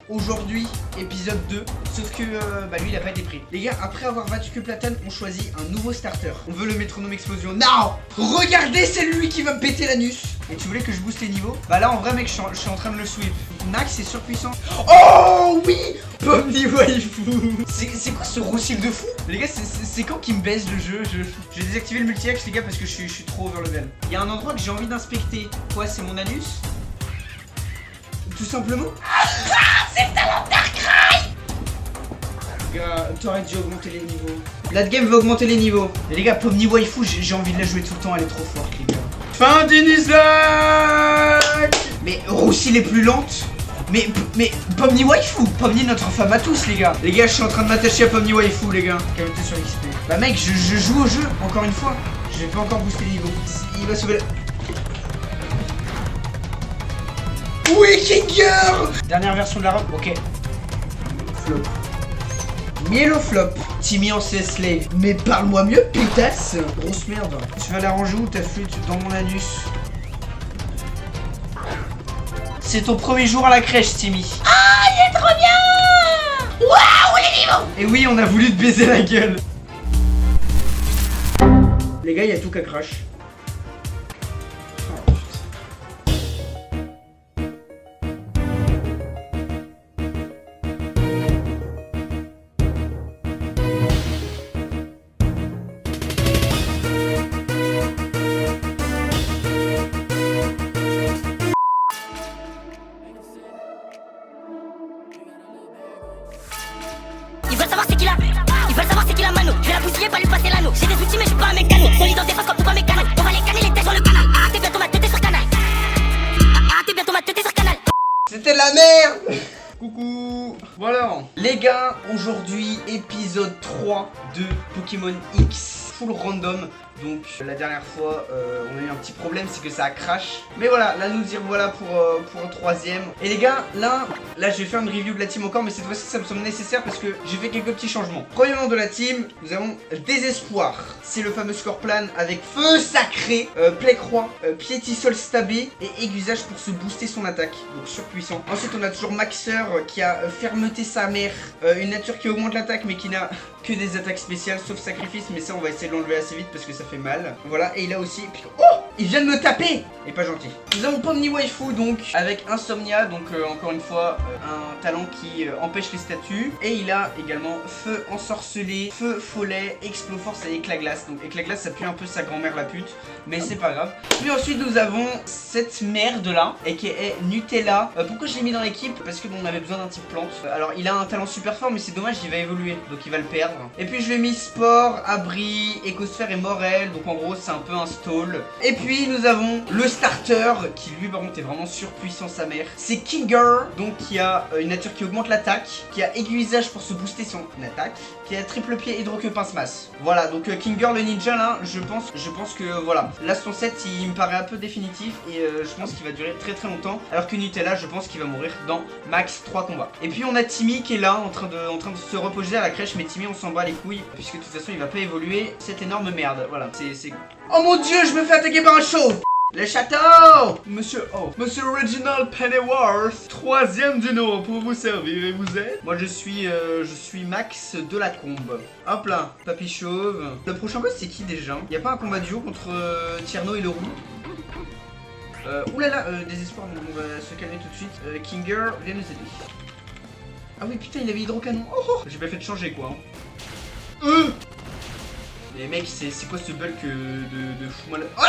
aujourd'hui, épisode 2. Sauf que lui il a pas été pris. Les gars, après avoir battu que Platane, on choisit un nouveau starter. On veut le métronome explosion. Non! Regardez, c'est lui qui va me péter l'anus. Et tu voulais que je booste les niveaux? Bah là en vrai mec, je suis en train de le sweep. Nax est surpuissant. Oh oui! Pomni waifu. C'est quoi ce roussil de fou? Les gars, c'est quand qu'il me baise le jeu? J'ai désactivé le multi-axe les gars parce que je suis trop over level. Il y a un endroit que j'ai envie d'inspecter. Quoi, c'est mon anus? Tout simplement. C'est le talent Darkrai. Gars, t'aurais dû augmenter les niveaux. La game va augmenter les niveaux. Mais les gars, Pomni waifu, j'ai envie de la jouer tout le temps, elle est trop forte les gars. Fin d'Inislack. Mais Roussil est plus lente. Mais Pomni waifu, Pomni notre femme à tous les gars. Les gars, je suis en train de m'attacher à Pomni waifu les gars. Qualité sur XP. Bah mec, je joue au jeu, encore une fois. Je vais pas encore booster les niveaux. Il va sauver la... Oui, Kinger. Dernière version de la robe, ok. Flop. Mielo flop. Timmy en CS Slave. Mais parle-moi mieux, pétasse. Grosse merde. Tu vas l'arranger où ta flûte? Dans mon anus. C'est ton premier jour à la crèche, Timmy. Ah, il est trop bien. Waouh, les niveaux. Et oui, on a voulu te baiser la gueule. Les gars, il y a tout qu'à crash. Ils veulent savoir c'est qui la mano. Je vais la bousiller, pas lui passer l'anneau. J'ai des outils mais je suis pas un mécano. Solide en défense comme tout pas mécano. On va les canner les têtes sur le canal. Ah t'es bientôt ma tête sur canal. Ah t'es bientôt ma tête sur canal. C'était de la merde. Coucou. Voilà les gars, aujourd'hui épisode 3 de Pokémon X full random. Donc la dernière fois on a eu un petit problème, c'est que ça a crash. Mais voilà, là nous y revoilà pour un troisième. Et les gars, là je vais faire une review de la team encore. Mais cette fois-ci ça me semble nécessaire parce que j'ai fait quelques petits changements. Premier membre de la team, nous avons Désespoir. C'est le fameux score plan avec Feu Sacré, Play-Croix, Piétisol Stabé et Aiguisage pour se booster son attaque. Donc surpuissant. Ensuite on a toujours Maxeur qui a Fermeté sa mère, une nature qui augmente l'attaque mais qui n'a que des attaques spéciales sauf sacrifice. Mais ça on va essayer de l'enlever assez vite parce que ça fait mal. Voilà, et il a aussi... Oh, il vient de me taper. Et pas gentil. Nous avons Pomni waifu donc avec Insomnia. Donc encore une fois un talent qui empêche les statues. Et il a également Feu ensorcelé, Feu follet, Explo force et Éclat glace. Donc Éclat glace ça pue un peu sa grand-mère la pute, mais c'est pas grave. Puis ensuite nous avons cette merde là et qui est Nutella. Pourquoi je l'ai mis dans l'équipe? Parce que bon, on avait besoin d'un type plante. Alors il a un talent super fort mais c'est dommage, il va évoluer. Donc il va le perdre. Et puis je lui ai mis Sport, Abri, Écosphère et Morel. Donc en gros c'est un peu un stall. Et puis nous avons le starter qui lui par contre est vraiment surpuissant sa mère. C'est Kinger, donc qui a une nature qui augmente l'attaque, qui a aiguisage pour se booster son attaque, qui a triple pied hydro que pince-masse. Voilà, donc Kinger le ninja là, je pense que voilà. Là son set il me paraît un peu définitif et je pense qu'il va durer très très longtemps. Alors que Nutella je pense qu'il va mourir dans max 3 combats. Et puis on a Timmy qui est là en train de se reposer à la crèche, mais Timmy on s'en bat les couilles puisque de toute façon il va pas évoluer cette énorme merde. Voilà, c'est... Oh mon dieu, je me fais attaquer par un chauve. Le château. Monsieur Reginald Pennyworth, troisième du nom pour vous servir. Et vous êtes? Moi je suis Max de la Combe. Hop là, Papy Chauve. Le prochain boss c'est qui déjà? Y a pas un combat duo contre Tierno et Leroux? Oulala, désespoir, on va se calmer tout de suite. Kinger, viens nous aider. Ah oui putain, il avait hydrocanon. Oh, j'ai pas fait de changer quoi. Mais mec, c'est quoi ce bulk de fou mal... Oh,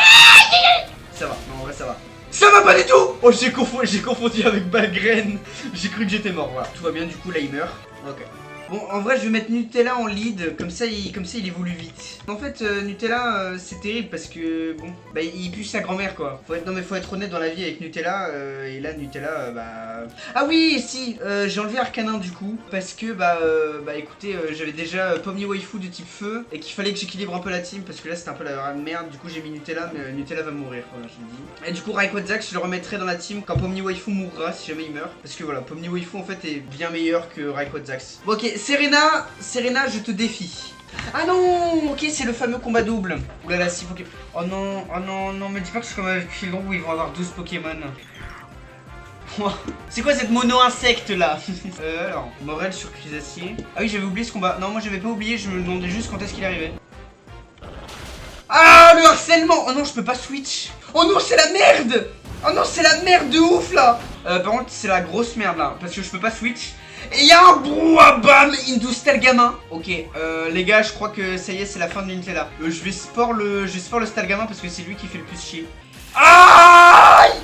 ça va, non en vrai ça va. Ça va pas du tout. Oh j'ai confondu avec Balgraine. J'ai cru que j'étais mort, voilà. Tout va bien du coup, là il meurt. Ok. Bon, en vrai, je vais mettre Nutella en lead, comme ça il évolue vite. En fait, Nutella, c'est terrible parce que, bon, bah, il pue sa grand-mère, quoi. Non, mais faut être honnête dans la vie avec Nutella, et là, Nutella, bah... Ah oui, si, j'ai enlevé Arcanin, du coup, parce que, écoutez, j'avais déjà Pomni waifu de type feu, et qu'il fallait que j'équilibre un peu la team, parce que là, c'était un peu la merde. Du coup, j'ai mis Nutella, mais Nutella va mourir, voilà, je le dis. Et du coup, Rayquaza, je le remettrai dans la team quand Pomni waifu mourra, si jamais il meurt. Parce que, voilà, Pomni waifu, en fait, est bien meilleur que Rayquaza. Bon, ok. Serena, je te défie. Ah non, ok, c'est le fameux combat double. Oulala, 6 Pokémon. Oh non, me dis pas que c'est comme avec Filon où ils vont avoir 12 Pokémon. C'est quoi cette mono-insecte là? Alors, Morel sur Crisacier. Ah oui, j'avais oublié ce combat. Non, moi j'avais pas oublié, je me demandais juste quand est-ce qu'il arrivait. Ah, le harcèlement! Oh non, je peux pas switch. Oh non, c'est la merde! Oh non, c'est la merde de ouf là! Par contre, c'est la grosse merde là, parce que je peux pas switch. Et y'a un brouhabam into Stalgamin. Ok, les gars, je crois que ça y est, c'est la fin de Nutella. Je vais sport le Stalgamin parce que c'est lui qui fait le plus chier. Aïe!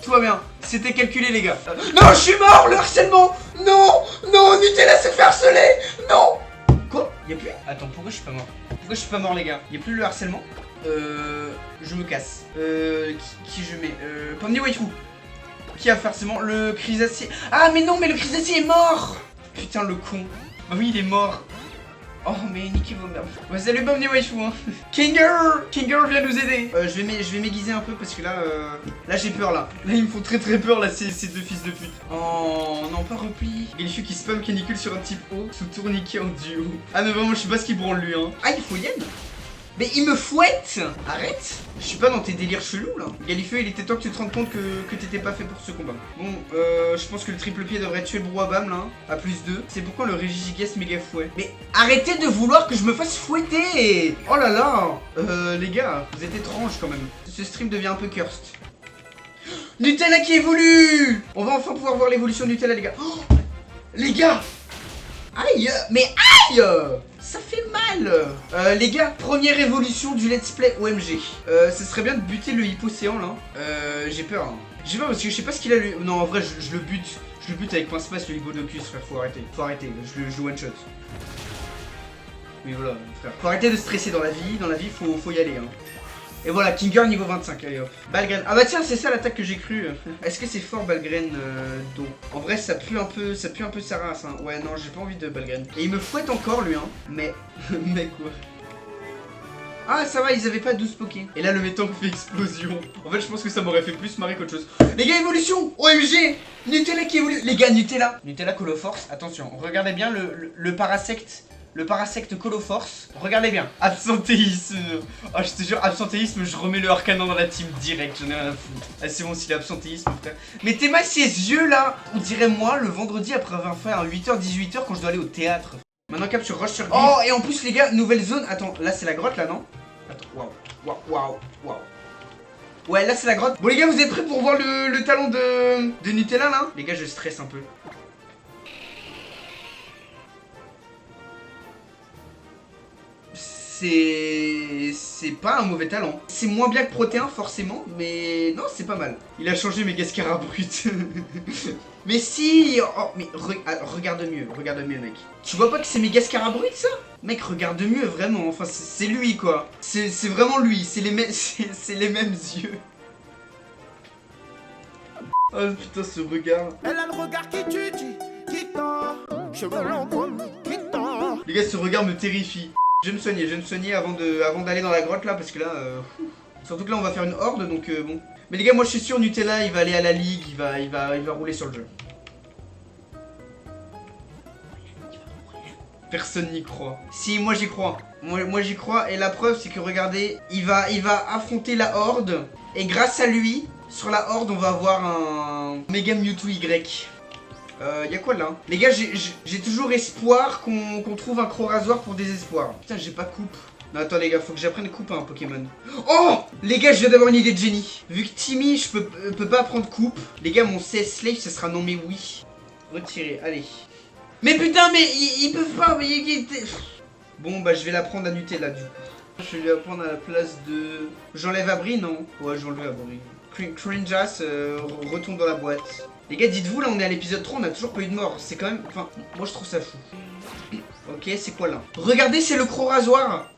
Tout va bien, c'était calculé les gars. Non, je suis mort, le harcèlement. Non, non, Nutella s'est fait harceler. Non. Quoi? Y'a plus? Attends, pourquoi je suis pas mort? Pourquoi je suis pas mort les gars? Y'a plus le harcèlement? Je me casse. Qui je mets? Pomni Waifu. Qui a forcément le Crisacier. Ah mais non, mais le Crisacier est mort. Putain le con. Bah oui, il est mort. Oh mais niquez vos merdes. Ouais, salut Pomni Waifu hein. Kinger vient nous aider. Je vais m'aiguiser un peu parce que là j'ai peur là. Là ils me font très peur là ces deux fils de pute. Oh non, pas repli. Galifu qui spam canicule sur un type haut sous tourniquet en duo. Ah mais vraiment je sais pas ce qu'il branle lui hein. Ah il faut Yen. Mais il me fouette! Arrête! Je suis pas dans tes délires chelous là. Galifeu, il était temps que tu te rendes compte que t'étais pas fait pour ce combat. Bon, je pense que le triple pied devrait tuer le brouhabam là, hein, à plus 2. C'est pourquoi le Régigigas méga fouet. Mais arrêtez de vouloir que je me fasse fouetter! Oh là là! Les gars, vous êtes étranges quand même. Ce stream devient un peu cursed. Nutella qui évolue! On va enfin pouvoir voir l'évolution de Nutella les gars. Oh, les gars! Aïe! Mais aïe! Ça fait mal. Les gars, première évolution du let's play OMG. Ce serait bien de buter le hypocéan là. J'ai peur hein. J'ai peur parce que je sais pas ce qu'il a lui. Non en vrai je le bute. Je le bute avec point space le Hippodocus frère, faut arrêter. Faut arrêter, je le one shot. Oui voilà frère. Faut arrêter de stresser dans la vie faut y aller hein. Et voilà, Kinger niveau 25, allez hop. Balgraine. Ah bah tiens, c'est ça l'attaque que j'ai cru. Est-ce que c'est fort Balgraine d'eau? En vrai, ça pue un peu sa race. Hein. Ouais, non, j'ai pas envie de Balgraine. Et il me fouette encore lui, hein. Mais, mais quoi? Ah, ça va, ils avaient pas 12 pokés. Et là, le métank fait explosion. En fait, je pense que ça m'aurait fait plus marrer qu'autre chose. Les gars, évolution! OMG! Nutella qui évolue. Les gars, Nutella. Nutella Coloforce. Attention, regardez bien le parasecte. Le parasecte Coloforce, regardez bien. Absentéisme. Oh, je te jure, absentéisme, je remets le Arcanon dans la team direct, j'en ai rien à foutre. Ah, c'est bon, s'il est absentéisme, frère. Mais t'es mal ses yeux là. On dirait moi le vendredi après avoir fait un 8h, 18h quand je dois aller au théâtre. Maintenant, cap sur Rush sur Glyph. Oh, et en plus, les gars, nouvelle zone. Attends, là, c'est la grotte là, non? Attends, waouh. Ouais, là, c'est la grotte. Bon, les gars, vous êtes prêts pour voir le talent de Nutella là? Les gars, je stresse un peu. C'est pas un mauvais talent. C'est moins bien que Protéin forcément, mais non, c'est pas mal. Il a changé Megascara brut. Mais si, oh, mais regarde mieux mec. Tu vois pas que c'est Megascara brut ça? Mec, regarde mieux vraiment, enfin c'est lui quoi. C'est vraiment lui, c'est les mêmes yeux. Oh putain ce regard. Elle a le regard qui tue, qui tord. Cheveux longs, qui tord. Les gars, ce regard me terrifie. Je vais me soigner avant d'aller dans la grotte là parce que là surtout que là on va faire une horde donc bon. Mais les gars, moi je suis sûr Nutella il va aller à la ligue, il va rouler sur le jeu. Personne n'y croit. Si, moi j'y crois. Moi j'y crois et la preuve c'est que regardez, il va affronter la horde et grâce à lui sur la horde on va avoir un Mega Mewtwo Y. Y'a quoi là? Les gars, j'ai toujours espoir qu'on trouve un Croc-Rasoir pour désespoir. Putain, j'ai pas coupe. Non, attends les gars, faut que j'apprenne coupe un Pokémon. Oh! Les gars, je viens d'avoir une idée de génie. Vu que Timmy, je peux pas apprendre coupe. Les gars, mon CS Slave, ce sera non mais oui. Retirez, allez. Mais putain, mais ils peuvent pas, mais bon, bah je vais la prendre à Nutella du coup. Je vais lui apprendre à la place de... J'enlève Abri, non? Ouais, j'enlève Abri. Cringeass, retourne dans la boîte. Les gars, dites-vous, là on est à l'épisode 3, on a toujours pas eu de mort. C'est quand même... Enfin, moi je trouve ça fou. Ok, c'est quoi là? Regardez, c'est le Croc-Rasoir.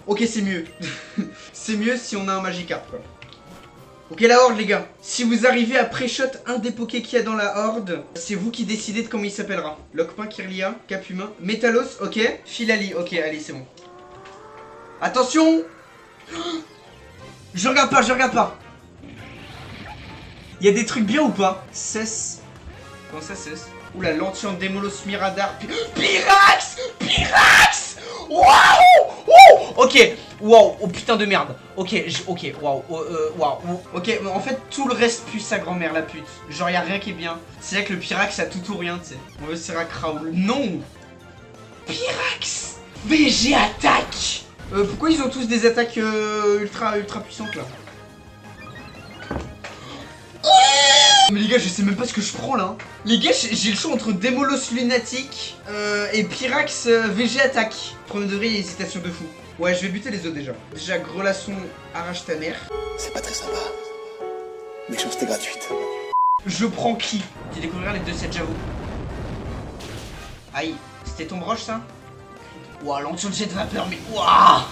Ok, c'est mieux. C'est mieux si on a un Magikarp quoi. Ok, la horde les gars. Si vous arrivez à pré-shot un des Pokés qu'il y a dans la horde, c'est vous qui décidez de comment il s'appellera. Lockpin, Kirlia, Cap Humain, Métalos, ok. Filali, ok, allez c'est bon. Attention. Je regarde pas. Il y a des trucs bien ou pas? Cesse. Comment ça cesse? Oula, Lantien, Démolos, Miradar, Pyrax! Waouh! Oh Ok, waouh, oh putain de merde. Ok, ok, waouh, waouh. Ok, en fait, tout le reste pue sa grand-mère, la pute. Genre, y'a rien qui est bien. C'est là que le Pyrax a tout ou rien, tu sais. On veut se Raul. Non. Pyrax VG attaque. Pourquoi ils ont tous des attaques ultra puissantes, là? Mais les gars, je sais même pas ce que je prends là. Les gars, j'ai le choix entre Démolos lunatique et Pyrax VG attaque. Premier degré, hésitation de fou. Ouais, je vais buter les autres déjà. Déjà, Grelasson, arrache ta mère. C'est pas très sympa. Méchanceté gratuite. Je prends qui? Tu découvriras les 2-7 j'avoue. Aïe, c'était ton broche ça? Ouah, l'anti-jet de vapeur, mais ouah.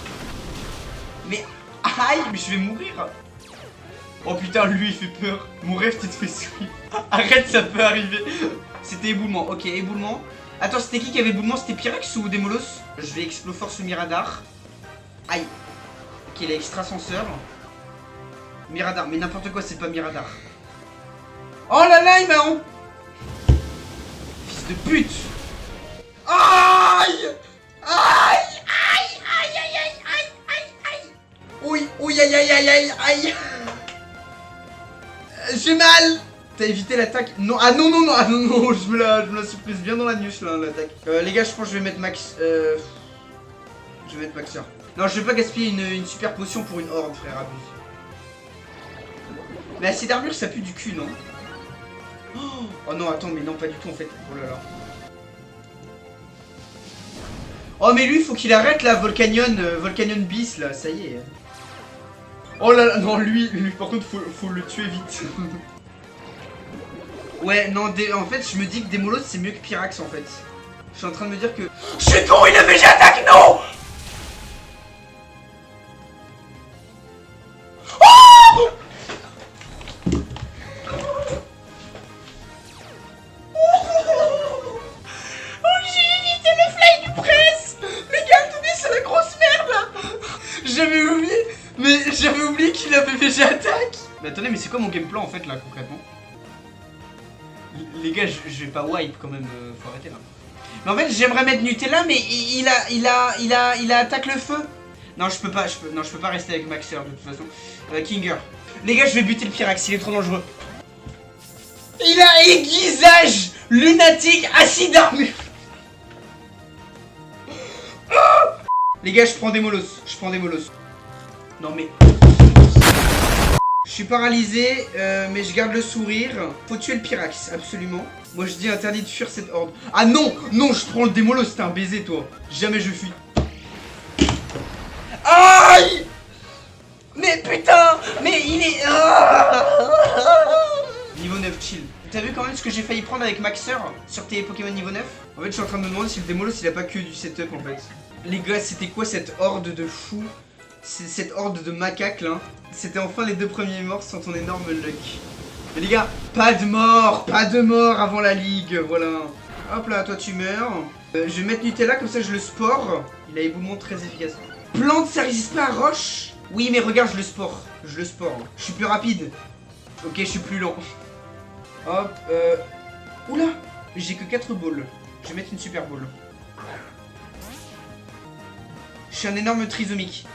Mais aïe, mais je vais mourir. Oh putain, lui il fait peur. Mon rêve, tu te fais sweep. Arrête, ça peut arriver. C'était éboulement, ok, éboulement. Attends, c'était qui avait éboulement? C'était Pyrax ou Démolos? Je vais Exploforce Miradar. Aïe. Ok, il a extrasenseur. Miradar, mais n'importe quoi, c'est pas Miradar. Oh là là, il m'a en... Fils de pute. Aïe. Aïe. Aïe. Aïe. Aïe. Aïe. Aïe. Aïe. Aïe. Oui. Oui. Aïe. Aïe. Aïe. Aïe. Aïe. J'ai mal. T'as évité l'attaque? Non, ah non, non, non, ah non, non, je me la suis prise bien dans la nuche là, l'attaque. Les gars, je pense que je vais mettre Max. Je vais mettre Maxeur. Non, je vais pas gaspiller une super potion pour une horde, frère, abuse. Mais assez d'armure, ça pue du cul, non? Oh non, attends, mais non, pas du tout en fait. Oh là là. Oh, mais lui, faut qu'il arrête là, Volcanion bis là, ça y est. Oh là là, non, lui par contre, faut le tuer vite. Ouais, non, en fait, je me dis que Démolos c'est mieux que Pyrax en fait. Je suis en train de me dire que... Je suis con, il a VG attaque, non. Oh, j'ai évité le fly du presse. Les gars, attendez, c'est la grosse merde là. J'avais oublié. Mais j'avais oublié qu'il avait VG attaque. Mais attendez, mais c'est quoi mon game plan en fait là concrètement? Les gars, je vais pas wipe quand même, faut arrêter là. Mais en fait, j'aimerais mettre Nutella, mais il a attaque le feu. Non, je peux pas rester avec Maxeur de toute façon. Kinger. Les gars, je vais buter le Pyrax, il est trop dangereux. Il a aiguisage lunatique acide armure. Les gars, je prends des molosses. Non mais... Je suis paralysé, mais je garde le sourire. Faut tuer le Pyrax, absolument. Moi je dis interdit de fuir cette horde. Ah non, non, je prends le Démolos, c'est un baiser toi. Jamais je fuis. Aïe. Mais putain, mais il est... Niveau 9, chill. T'as vu quand même ce que j'ai failli prendre avec Maxeur sur tes Pokémon niveau 9? En fait, je suis en train de me demander si le Démolos il a pas que du setup en fait. Les gars, c'était quoi cette horde de fous? Cette horde de macaques là? C'était enfin les 2 premiers morts sans ton énorme luck. Mais les gars, pas de mort avant la ligue, voilà. Hop là, toi tu meurs. Je vais mettre Nutella, comme ça je le spore. Il a éboulement très efficace. Plante, ça résiste pas à roche? Oui, mais regarde, je le spore. Je suis plus rapide. Ok, je suis plus lent. Hop, oula, j'ai que 4 balls. Je vais mettre une super ball. Je suis un énorme trisomique.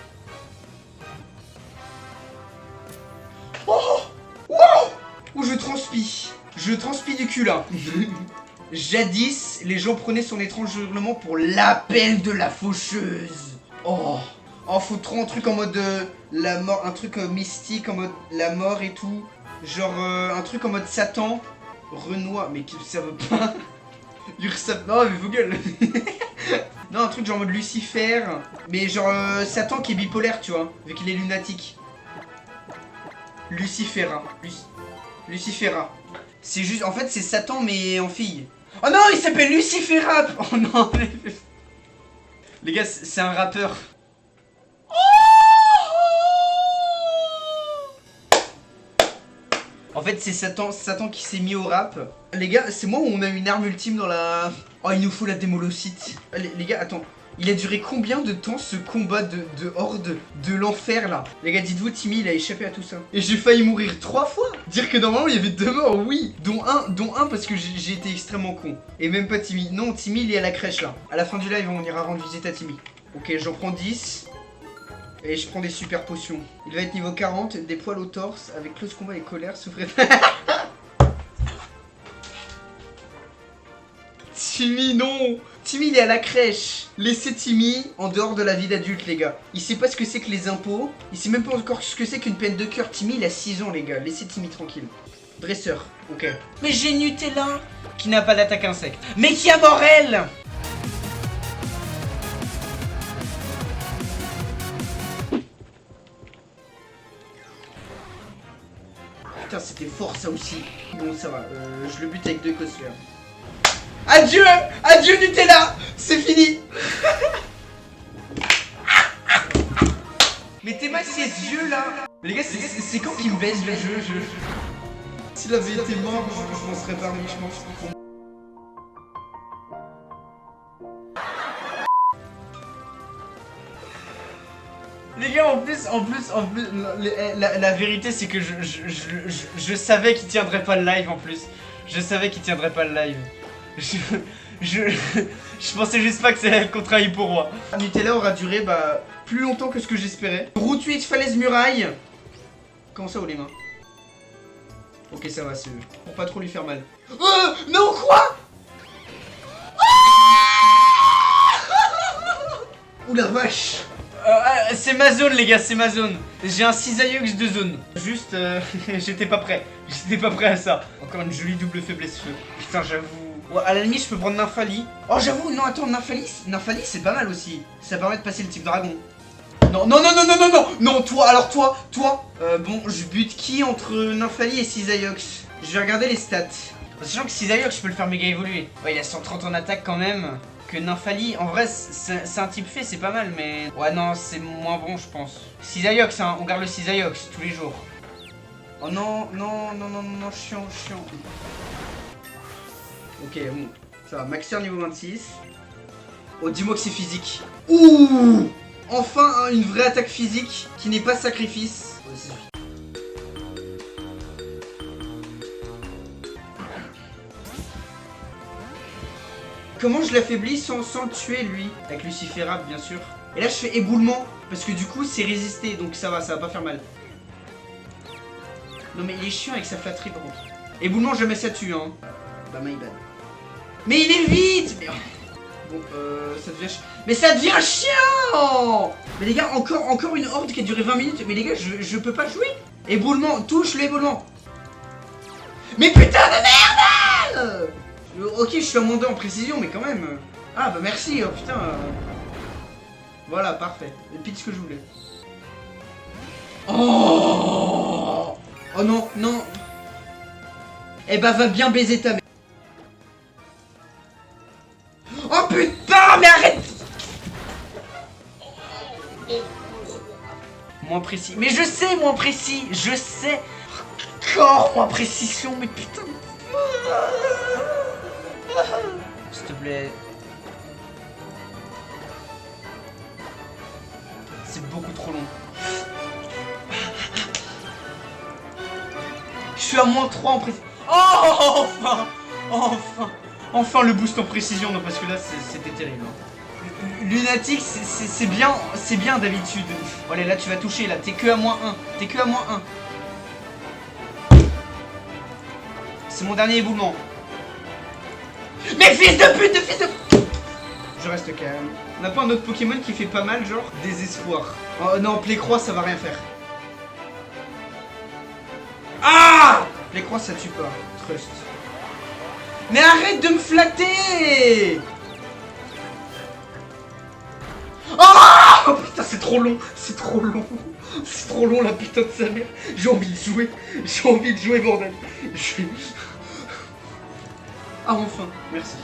Oh, wow. Où je transpi. Je transpi du cul là. Jadis, les gens prenaient son étrange hurlement pour l'appel de la faucheuse. Oh, faut trop un truc en mode la mort, un truc mystique en mode la mort et tout. Genre un truc en mode Satan, Renoir, mais ça veut pas. Ursap, non mais vos gueules. Non, un truc genre en mode Lucifer, mais genre Satan qui est bipolaire, tu vois, vu qu'il est lunatique. Lucifera. Lucifera. C'est juste, en fait, c'est Satan, mais en fille. Oh non, il s'appelle Lucifera. Oh non, mais... Les gars, c'est un rappeur. En fait, c'est Satan qui s'est mis au rap. Les gars, c'est moi où on a une arme ultime dans la... Oh, il nous faut la démolocite. Les gars, attends. Il a duré combien de temps ce combat de horde de l'enfer là? Les gars, dites-vous, Timmy il a échappé à tout ça. Et j'ai failli mourir 3 fois. Dire que normalement il y avait 2 morts, oui. Dont un parce que j'ai été extrêmement con. Et même pas Timmy. Non, Timmy il est à la crèche là. À la fin du live, on ira rendre visite à Timmy. Ok, j'en prends 10. Et je prends des super potions. Il va être niveau 40, des poils au torse, avec close combat et colère, souffrir. Timmy, non! Timmy, il est à la crèche. Laissez Timmy en dehors de la vie d'adulte, les gars. Il sait pas ce que c'est que les impôts. Il sait même pas encore ce que c'est qu'une peine de cœur. Timmy, il a 6 ans, les gars. Laissez Timmy tranquille. Dresseur, ok. Mais j'ai Nutella, qui n'a pas d'attaque insecte. Mais qui a Morel! Putain, c'était fort, ça aussi. Bon, ça va. Je le bute avec 2 cosfères. Adieu! Adieu Nutella! C'est fini! Mais t'es mal ces yeux là! Mais les gars, c'est quand qu'il me baisse le jeu? S'il avait été mort, je m'en serais parmi, je pense. Les gars, en plus, la vérité c'est que je savais qu'il tiendrait pas le live en plus. Je savais qu'il tiendrait pas le live. Je pensais juste pas que ça allait être contraint pour moi. Nutella aura duré plus longtemps que ce que j'espérais. Route 8, falaise muraille. Comment ça, haut les mains? Ok, ça va, c'est pour pas trop lui faire mal. Non, quoi? Ouh la vache. C'est ma zone, les gars, c'est ma zone. J'ai un cisailleux de zone. Juste, j'étais pas prêt. J'étais pas prêt à ça. Encore une jolie double faiblesse feu. Putain, j'avoue. Ouais, à la limite, je peux prendre Nymphalie. Oh, j'avoue, non, attends, Nymphalie, c'est pas mal aussi. Ça permet de passer le type dragon. Non, non, non, non, non, non, non, non, toi, alors toi. Bon, je bute qui entre Nymphalie et Cisaillux? Je vais regarder les stats. Sachant que Cisaillux, je peux le faire méga évoluer. Ouais, il a 130 en attaque quand même. Que Nymphalie, en vrai, c'est un type fait, c'est pas mal, mais... Ouais, non, c'est moins bon, je pense. Cisaillux, hein, on garde le Cisaillux tous les jours. Oh non, non, non, non, non, chiant. Ok, bon, ça va, Maxer niveau 26. Oh, dis-moi que c'est physique. Ouh! Enfin, une vraie attaque physique qui n'est pas sacrifice. Comment je l'affaiblis sans le tuer, lui? Avec Luciférable, bien sûr. Et là, je fais éboulement, parce que du coup, c'est résisté, donc ça va pas faire mal. Non, mais il est chiant avec sa flatterie, par contre. Éboulement, jamais ça tue, hein. Bah, my bad. Mais il est vite! Mais... Bon, ça devient... Mais ça devient chiant! Mais les gars, encore une horde qui a duré 20 minutes. Mais les gars, je peux pas jouer. Éboulement, touche l'éboulement. Mais putain de merde! Ok, je suis à moins 2 en précision, mais quand même. Ah bah merci, oh putain. Voilà, parfait. Pile ce que je voulais. Oh! Oh non, non. Eh bah va bien baiser ta mère. Oh putain, mais arrête! Moins précis. Mais je sais, moins précis. Je sais. Encore moins précision, mais putain. S'il te plaît. C'est beaucoup trop long. Je suis à moins 3 en précision. Oh, enfin le boost en précision. Non, parce que là c'était terrible. Lunatic, c'est bien d'habitude. Bon, allez, là tu vas toucher, là t'es que à moins 1. C'est mon dernier éboulement. Mais fils de pute, Je reste calme. On n'a pas un autre Pokémon qui fait pas mal, genre désespoir. Oh non, Plécroix, ça va rien faire. Ah! Plécroix, ça tue pas. Trust. Mais arrête de me flatter! Oh putain, c'est trop long. C'est trop long, la putain de sa mère. J'ai envie de jouer, bordel. Ah, enfin, merci.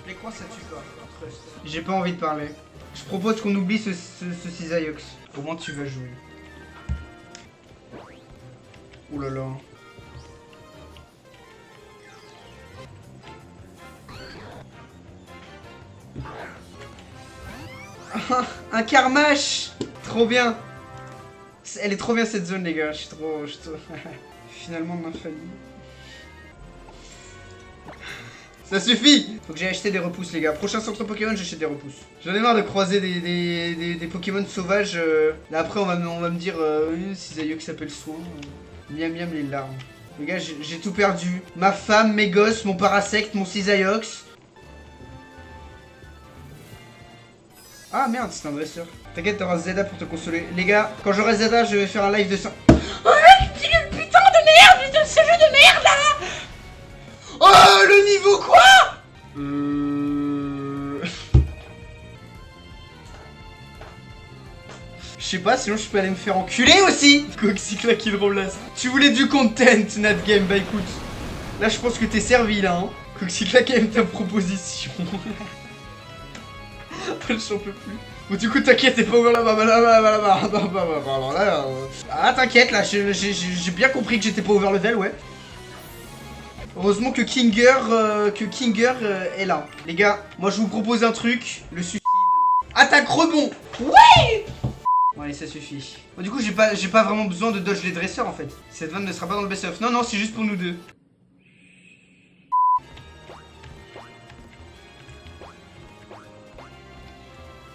Plécroix, ça tue pas. J'ai pas envie de parler. Je propose qu'on oublie ce Cisaillux. Au moins tu vas jouer. Ouh là là. Un Karmash. Trop bien. Elle est trop bien cette zone les gars. Je suis trop... Finalement de l'infamie. Ça suffit. Faut que j'aille acheter des repousses les gars. Prochain centre Pokémon, j'achète des repousses. J'en ai marre de croiser des Pokémon sauvages. Là après on va me dire Cisailleux qui s'appelle Soin. Miam miam les larmes. Les gars j'ai tout perdu. Ma femme, mes gosses, mon Parasect, mon Cisaillux. Ah merde, c'est un dresseur. T'inquiète, t'auras Zelda pour te consoler. Les gars, quand j'aurai Zelda, je vais faire un live de ça. Oh, putain de merde, ce jeu de merde là. Oh, le niveau quoi? Je sais pas, sinon je peux aller me faire enculer aussi. Coxycla kill Rollas. Tu voulais du content, Natgame. Bah écoute, là je pense que t'es servi là. Hein. Coxycla quand même ta proposition. J'en peux plus. Bon du coup t'inquiète, t'es pas ouvert là-bas, Ah t'inquiète là, j'ai bien compris que j'étais pas over level, ouais. Heureusement que Kinger est là. Les gars, moi je vous propose un truc, le suicide. Attaque rebond. Ouais. Bon allez ça suffit. Bon du coup j'ai pas vraiment besoin de dodge les dresseurs en fait. Cette vanne ne sera pas dans le best-of. Non non c'est juste pour nous deux.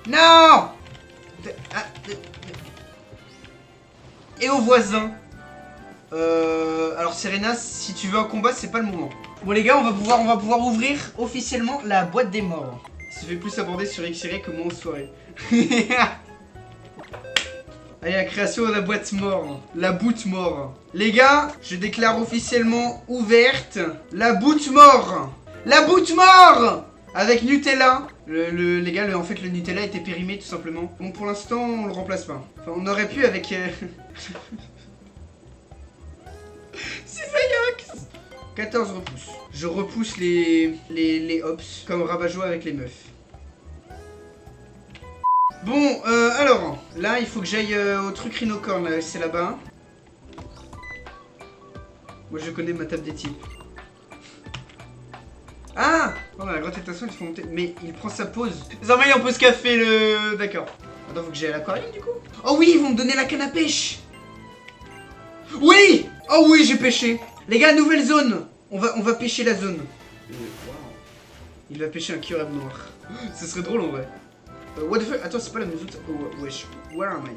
Non. Et aux voisins. Alors Serena, si tu veux un combat, c'est pas le moment. Bon les gars, on va pouvoir ouvrir officiellement la boîte des morts. Ça fait plus aborder sur X-Ray que moi en soirée. Allez, la création de la boîte mort. La boot mort. Les gars, je déclare officiellement ouverte la boot mort. La boot mort. Avec Nutella. Les gars, en fait, le Nutella était périmé tout simplement. Bon, pour l'instant, on le remplace pas. Enfin, on aurait pu avec... Cisaillux. 14 repousses. Je repousse les hops comme Rabat-Joie avec les meufs. Bon, alors, là, il faut que j'aille au truc Rhinocorn, c'est là-bas. Moi, je connais ma table des types. Ah! Oh, la grotte étation, il faut monter. Mais il prend sa pause. Désormais, on peut se café le... D'accord. Attends, faut que j'aille à l'aquarium, du coup. Oh oui, ils vont me donner la canne à pêche. Oui! Oh oui, j'ai pêché. Les gars, nouvelle zone. On va pêcher la zone. Wow. Il va pêcher un curab noir. Ce serait drôle, en vrai. What the fuck? Attends, c'est pas la même zone. Oh, wesh. Where am I?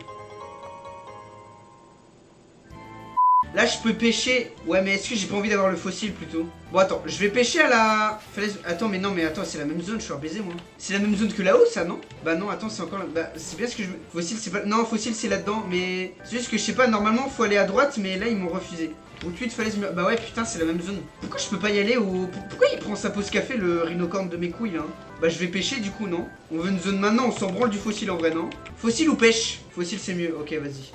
Là, je peux pêcher. Ouais, mais est-ce que j'ai pas envie d'avoir le fossile plutôt? Bon, attends, je vais pêcher à la falaise. Attends, mais non, mais attends, c'est la même zone. Je suis baisé moi. C'est la même zone que là-haut, ça, non? Bah, non, attends, c'est encore là. Bah, c'est bien ce que je. Fossile, c'est pas. Non, fossile, c'est là-dedans. Mais c'est juste que je sais pas, normalement, faut aller à droite, mais là, ils m'ont refusé. Au-dessus de falaise. Bah, ouais, putain, c'est la même zone. Pourquoi je peux pas y aller au. Pourquoi il prend sa pause café, le rhinocorn de mes couilles, là? Bah, je vais pêcher, du coup, non? On veut une zone maintenant, on s'en branle du fossile en vrai, non? Fossile ou pêche? Fossile, c'est mieux. Ok, vas-y.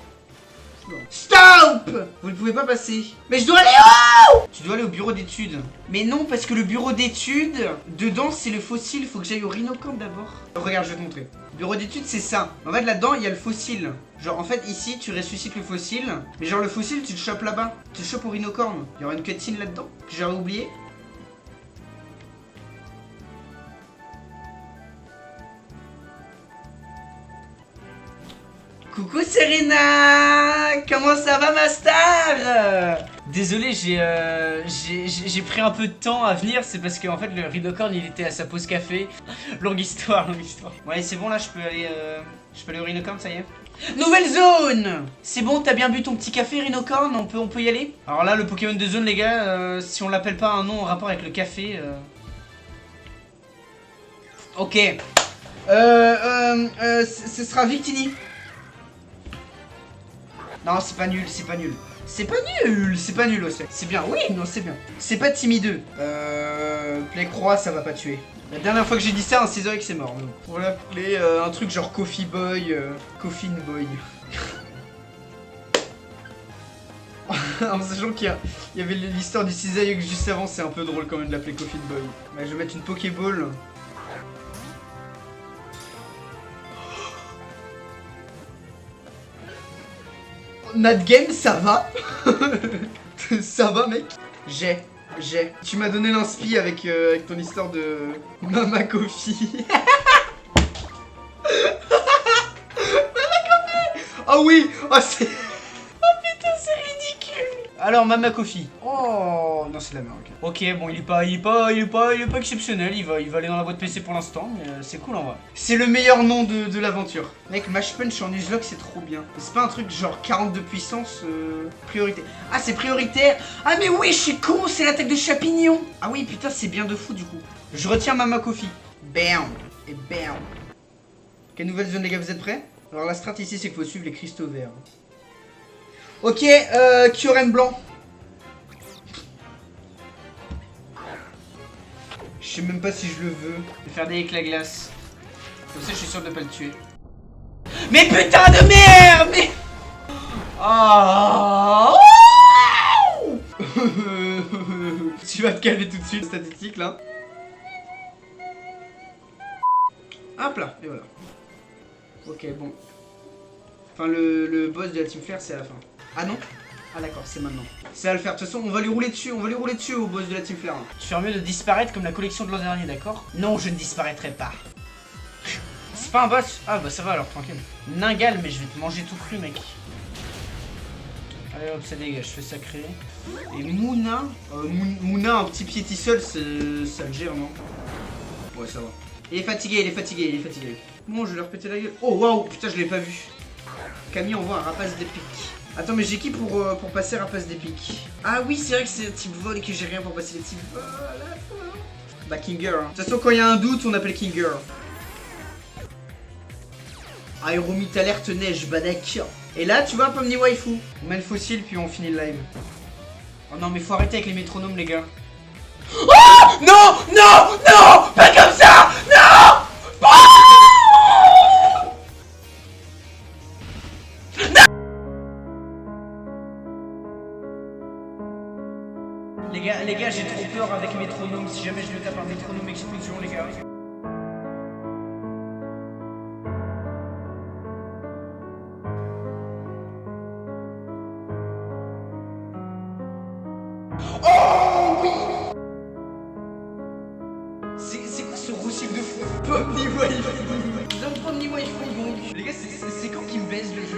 Stop! Vous ne pouvez pas passer. Mais je dois aller où? Tu dois aller au bureau d'études. Mais non, parce que le bureau d'études, dedans, c'est le fossile. Faut que j'aille au rhinocorn d'abord. Regarde, je vais te montrer. Bureau d'études, c'est ça. En fait, là-dedans, il y a le fossile. Genre, en fait, ici, tu ressuscites le fossile. Mais genre, le fossile, tu le chopes là-bas. Tu le chopes au rhinocorn. Il y aura une cutscene là-dedans que j'aurais oublié. Coucou Serena, comment ça va ma star? Désolé, j'ai pris un peu de temps à venir, c'est parce qu'en fait le rhinocorn il était à sa pause café. Longue histoire, longue histoire. Ouais, c'est bon là, je peux aller au rhinocorn, ça y est. Nouvelle zone. C'est bon, t'as bien bu ton petit café rhinocorn, on peut y aller? Alors là, le Pokémon de zone les gars, si on l'appelle pas un nom en rapport avec le café... Ok. Ce sera Victini. Non, c'est pas nul, c'est pas nul. C'est pas nul, c'est pas nul aussi. C'est bien, oui, non, c'est bien. C'est pas timideux. Play-Croix, ça va pas tuer. La dernière fois que j'ai dit ça, un Cisaillux c'est mort. Donc. On va l'appeler un truc genre Coffee Boy, Coffin Boy. En sachant qu'il y avait l'histoire du Cisaillux juste avant, c'est un peu drôle quand même de l'appeler Coffin Boy. Ouais, je vais mettre une Pokéball. Notre game, ça va. Ça va, mec. J'ai. Tu m'as donné l'inspi avec ton histoire de Mama Coffee. Ah oui. Oh, c'est... Oh putain, c'est ridicule. Alors, Mama Coffee. Oh, non, c'est de la merde. Ok, bon, il est pas exceptionnel. Il va aller dans la boîte PC pour l'instant, mais c'est cool en vrai. C'est le meilleur nom de l'aventure. Mec, Mash Punch en Nuzlocke, c'est trop bien. C'est pas un truc genre 40 de puissance, priorité. Ah, c'est prioritaire. Ah, mais oui, je suis con, c'est l'attaque de champignon. Ah oui, putain, c'est bien de fou du coup. Je retiens Mama Coffee. Bam. Et bam. Quelle nouvelle zone, les gars, vous êtes prêts? Alors, la strat ici, c'est qu'il faut suivre les cristaux verts. Ok, Kyoren blanc. Je sais même pas si je le veux. Je vais faire des éclats glace. Comme ça, je suis sûr de pas le tuer. Mais putain de merde! Mais... Oh. Tu vas te calmer tout de suite, statistique là. Hop là, et voilà. Ok, bon. Enfin, le boss de la Team Flare, c'est à la fin. Ah non? Ah d'accord, c'est maintenant. Ça va le faire. De toute façon, on va lui rouler dessus au boss de la Team Flare. Tu fais mieux de disparaître comme la collection de l'an dernier, d'accord? Non, je ne disparaîtrai pas. C'est pas un boss? Ah bah ça va alors, tranquille. Ningal, mais je vais te manger tout cru, mec. Allez hop, ça dégage, je fais sacré. Et Mouna, Mouna, un petit pied seul, ça le gère, non? Ouais, ça va. Il est fatigué. Bon, je vais leur péter la gueule. Oh waouh, putain, je l'ai pas vu. Camille envoie un rapace d'épique. Attends, mais j'ai qui pour passer rapace d'épique? Ah oui, c'est vrai que c'est un type vol et que j'ai rien pour passer les types vol. Bah, King Girl. Hein. De toute façon, quand il y a un doute, on appelle King Girl. Aéromite alerte neige, bah d'accord. Et là, tu vois, Pomni Waifu. On met le fossile, puis on finit le live. Oh non, mais faut arrêter avec les métronomes, les gars. Oh non, non, non, pas comme ça, non. Les gars, j'ai trop peur avec métronome. Si jamais je le tape un métronome explosion, les gars. Oh oui. C'est quoi ce roussil de fou? Pomni Waifu. Non, Pomni Waifu, donc. Les gars, c'est quand qu'il me baise le jeu?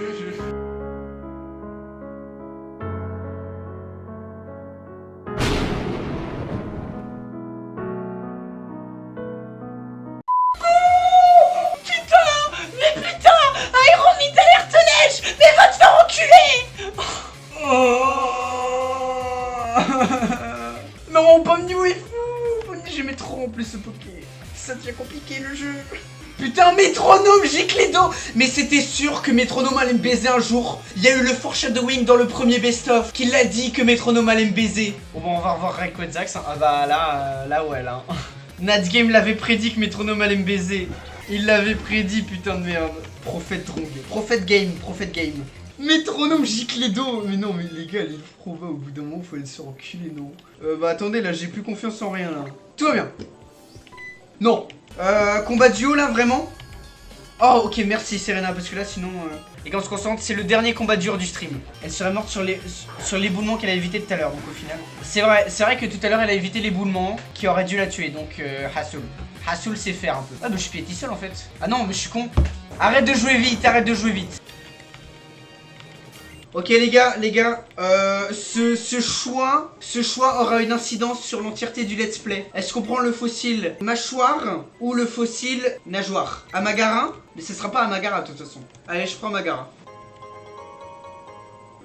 Non, Pomni Waifu. J'aimais trop en plus ce Poké. Ça devient compliqué le jeu. Putain, métronome, j'ai clé d'eau. Mais c'était sûr que métronome allait me baiser un jour. Il y a eu le foreshadowing dans le premier best-of qui l'a dit que métronome allait me baiser. Bon, on va revoir Rayquaza. Ah bah là ouais là. Nadgame l'avait prédit que métronome allait me baiser. Il l'avait prédit, putain de merde. Prophète Drong. Prophète Game. Métronome gicle d'eau. Mais non, mais les gars, les provas au bout d'un moment, faut aller se enculer, non? Bah attendez, là, j'ai plus confiance en rien, là. Tout va bien. Non. Combat duo, là, vraiment? Oh, ok, merci, Serena, parce que là, sinon... Les gars, on se concentre, c'est le dernier combat dur du stream. Elle serait morte sur l'éboulement qu'elle a évité tout à l'heure, donc au final... C'est vrai que tout à l'heure, elle a évité l'éboulement qui aurait dû la tuer, donc Hassoul. Hassoul sait faire un peu. Ah, bah, je suis piéti seul, en fait. Ah non, mais je suis con. Arrête de jouer vite. Ok les gars, ce choix aura une incidence sur l'entièreté du let's play. Est-ce qu'on prend le fossile mâchoire ou le fossile nageoire? Amagara? Mais ce sera pas Amagara de toute façon. Allez, je prends Amagara.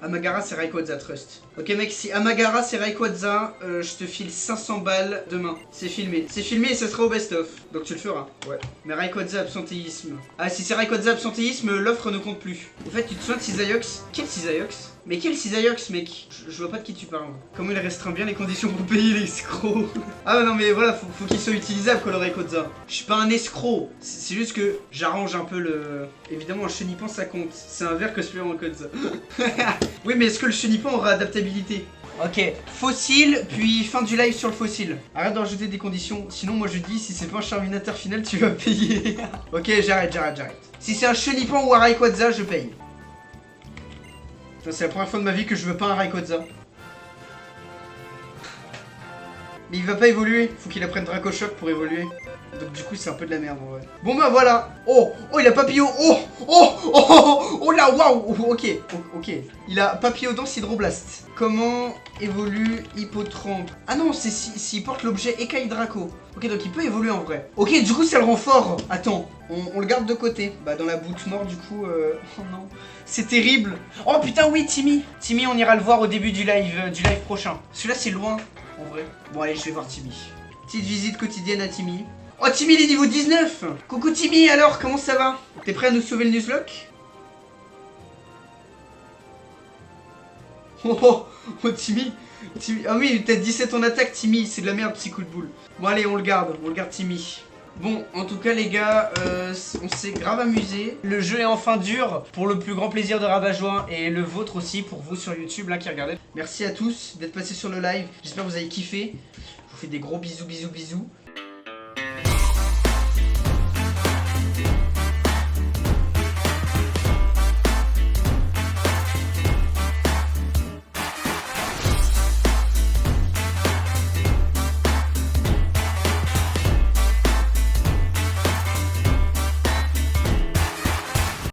Amagara c'est Rayquaza, trust. Ok mec, si Amagara c'est Rayquaza, je te file 500 balles demain. C'est filmé et ce sera au best-of. Donc tu le feras. Ouais. Mais Rayquaza absentéisme. Ah, si c'est Rayquaza absentéisme, l'offre ne compte plus. En fait, tu te souviens de Cisaiox? Quel Cisaiox? Mais quel Cisaiox, mec? Je vois pas de qui tu parles. Comment il restreint bien les conditions pour payer l'escroc? Ah non mais voilà, faut qu'il soit utilisable quoi le Rayquaza. Je suis pas un escroc. C'est juste que j'arrange un peu le... Évidemment un chenipan ça compte. C'est un verre que je fais en Rayquaza. Oui mais est-ce que le chenipan aura adaptabilité? Ok, fossile, puis fin du live sur le fossile. Arrête de rajouter des conditions, sinon moi je dis si c'est pas un Charminateur final tu vas payer. Ok, j'arrête. Si c'est un chenipan ou un Rayquaza, je paye. C'est la première fois de ma vie que je veux pas un Rayquaza. Mais il va pas évoluer, faut qu'il apprenne Draco Choc pour évoluer. Donc du coup c'est un peu de la merde en vrai. Bon bah voilà. Oh, oh il a Papillon. Oh, oh, oh, oh, oh là, waouh. Ok, ok. Il a Papillodance Hydroblast. Comment évolue Hippotrampe? Ah non, c'est s'il porte l'objet Écaille Draco. Ok, donc il peut évoluer en vrai. Ok, du coup ça le rend fort. Attends, on le garde de côté. Bah dans la boute mort du coup. Oh non, c'est terrible. Oh putain oui, Timmy. Timmy, on ira le voir au début du live prochain. Celui-là c'est loin. En vrai. Bon allez, je vais voir Timmy. Petite visite quotidienne à Timmy. Oh Timmy, il est niveau 19. Coucou Timmy, alors comment ça va? T'es prêt à nous sauver le Nuzlocke? Oh, oh, oh Timmy. Ah oui, t'as 17 en attaque Timmy, c'est de la merde petit coup de boule. Bon allez, on le garde Timmy. Bon, en tout cas les gars, on s'est grave amusé. Le jeu est enfin dur, pour le plus grand plaisir de Rabat-Joie et le vôtre aussi pour vous sur YouTube là qui regardez. Merci à tous d'être passés sur le live, j'espère que vous avez kiffé. Je vous fais des gros bisous.